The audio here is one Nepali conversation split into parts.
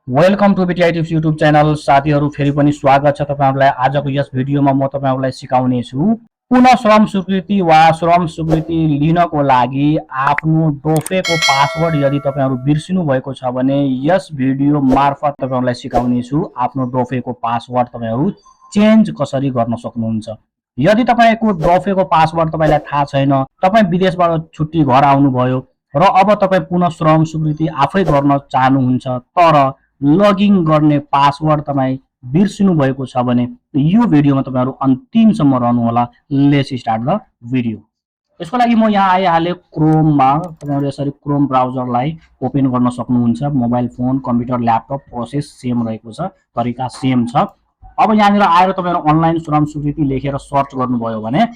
Welcome to BTI tips YouTube channel. साथीहरू फेरि पनि स्वागत छ तपाईहरुलाई। आजको यस भिडियोमा म तपाईहरुलाई सिकाउने छु पुनः श्रम स्वीकृति वा श्रम स्वीकृति लिनको लागि आफ्नो डोफेको पासवर्ड यदि तपाईहरु बिर्सिनु भएको छ भने यस भिडियो मार्फत तपाईहरुलाई सिकाउने छु आफ्नो डोफेको पासवर्ड तपाईहरु चेन्ज कसरी गर्न सक्नुहुन्छ। यदि तपाईको डोफेको पासवर्ड तपाईलाई थाहा छैन, तपाई विदेशबाट छुट्टी घर आउनुभयो र अब तपाई पुनः श्रम स्वीकृति आफै गर्न चाहनुहुन्छ तर लगइन गर्ने पासवर्ड तपाई बिर्सिनु भएको छ भने यो भिडियोमा तपाईहरु अन्तिमसम्म रहनु होला। Let's start the video. यसको लागि म यहाँ आइहाले क्रोममा। तपाईहरु यसरी क्रोम ब्राउजरलाई ओपन गर्न सक्नुहुन्छ। Mobile phone, computer, laptop process same रहेको छ, तरिका सेम छ। अब यहाँनिर आएर तपाईहरु अनलाइन श्रम स्वीकृति लेखेर सर्च गर्नुभयो भने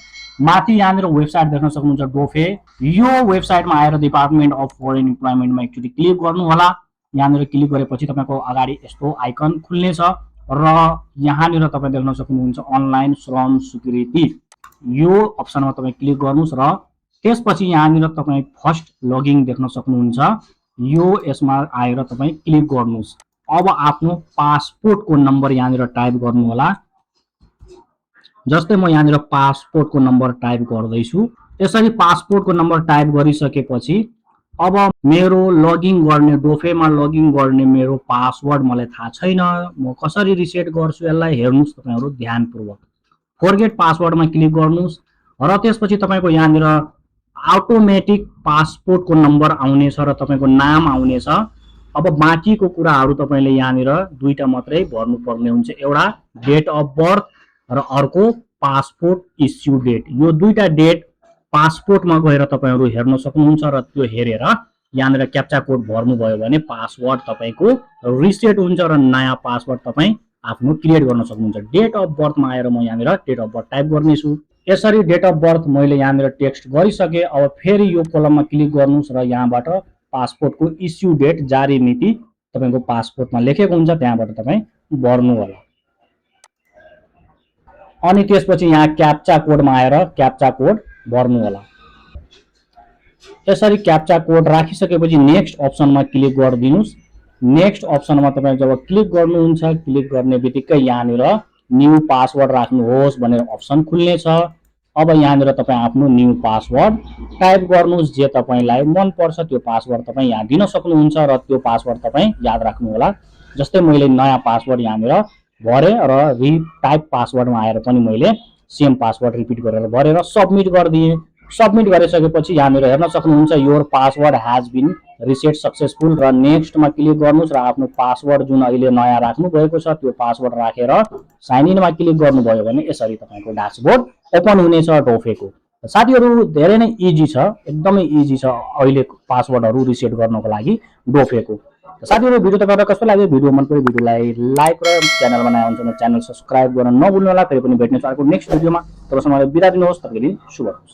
माथि यहाँनिर वेबसाइट देख्न सक्नुहुन्छ डोफे। यो वेबसाइटमा आएर डिपार्टमेन्ट अफ फरेन इम्प्लोइमेन्टमा एकचोटी क्लिक गर्नु होला। यहाँनिर क्लिक गरेपछि तपाईको अगाडि यस्तो आइकन खुल्ने छ र यहाँनिर तपाई देख्न सक्नुहुन्छ अनलाइन श्रम स्वीकृति। यो अप्सनमा तपाई क्लिक गर्नुस् र त्यसपछि यहाँनिर तपाई फर्स्ट लगइन देख्न सक्नुहुन्छ। यो यसमा आएर तपाई क्लिक गर्नुस्। अब आफ्नो पासपोर्टको नम्बर यहाँनिर टाइप गर्नु होला। जस्तै म यहाँनिर पासपोर्टको नम्बर टाइप गर्दै छु। यसरी पासपोर्टको नम्बर टाइप गरिसकेपछि अब मेरो लगइन गर्ने डोफेमा लगइन गर्ने मेरो पासवर्ड मलाई थाहा छैन, म कसरी रिसेट गर्छु यसलाई हेर्नुस् तपाईहरु ध्यानपूर्वक। फर्गेट पासवर्डमा क्लिक गर्नुस् र त्यसपछि तपाईको यहाँनिर अटोमेटिक पासपोर्टको नम्बर आउनेछ र तपाईको नाम आउनेछ। अब बाँकीको कुराहरु तपाईले यहाँनिर दुईटा मात्रै भर्नु पर्ने हुन्छ, एउटा डेट अफ बर्थ र अर्को पासपोर्ट इस्यु डेट। यो दुईटा डेट पासपोर्टमा गएर तपाईहरु हेर्न सक्नुहुन्छ र त्यो हेरेर यहाँनिर क्याप्चा कोड भर्नुभयो भने पासवर्ड तपाईको रिसेट हुन्छ र नयाँ पासवर्ड तपाई आफ्नो क्रिएट गर्न सक्नुहुन्छ। डेट अफ बर्थमा आएर म यहाँनिर डेट अफ बर्थ टाइप गर्ने छु। यसरी डेट अफ बर्थ मैले यहाँनिर टेक्स्ट गरिसके। अब फेरि यो कोलममा क्लिक गर्नुस् र यहाँबाट पासपोर्टको इस्यु डेट जारी मिति तपाईको पासपोर्टमा लेखेको हुन्छ, त्यहाँबाट तपाई भर्नु होला। अनि त्यसपछि यहाँ क्याप्चा कोडमा आएर क्याप्चा कोड भर्नु होला। यसरी क्याप्चा कोड राखिसकेपछि नेक्स्ट अप्सनमा क्लिक गरिदिनुस्। नेक्स्ट अप्सनमा तपाई जब क्लिक गर्नुहुन्छ, क्लिक गर्ने बित्तिकै यहाँनिर न्यू पासवर्ड राख्नुहोस् भनेर अप्सन खुल्ने छ। अब यहाँनिर तपाई आफ्नो न्यू पासवर्ड टाइप गर्नुस्। जे तपाईलाई मन पर्छ त्यो पासवर्ड तपाई यहाँ दिन सक्नुहुन्छ र त्यो पासवर्ड तपाई याद राख्नु होला। जस्तै मैले नयाँ पासवर्ड यहाँनिर भरे र रिटाइप पासवर्डमा आएर पनि मैले सेम पासवर्ड रिपिट गरेर भरेर सबमिट गरिदिए। सबमिट गरिसकेपछि यहाँनिर हेर्न सक्नुहुन्छ your password has been reset successful र नेक्स्टमा क्लिक गर्नुस् र आफ्नो पासवर्ड जुन अहिले नयाँ राख्नु भएको छ त्यो पासवर्ड राखेर साइन इनमा क्लिक गर्नुभयो भने यसरी तपाईको डैशबोर्ड ओपन हुनेछ डोफेको। साथीहरु धेरै नै इजी छ, एकदमै इजी छ अहिले पासवर्डहरु रिसेट गर्नको लागि डोफेको। साथीहरु भिडियो तपाईहरुलाई कस्तो लाग्यो? भिडियो मन पर्यो भिडियोलाई लाइक र च्यानलमा नयाँ हुनुहुन्छ भने च्यानल सब्स्क्राइब गर्न नभुल्नु होला। फेरि पनि भेट्ने छु अर्को नेक्स्ट भिडियोमा। तबसम्म बिदा दिनुहोस्। तपाईको दिन शुभ होस्।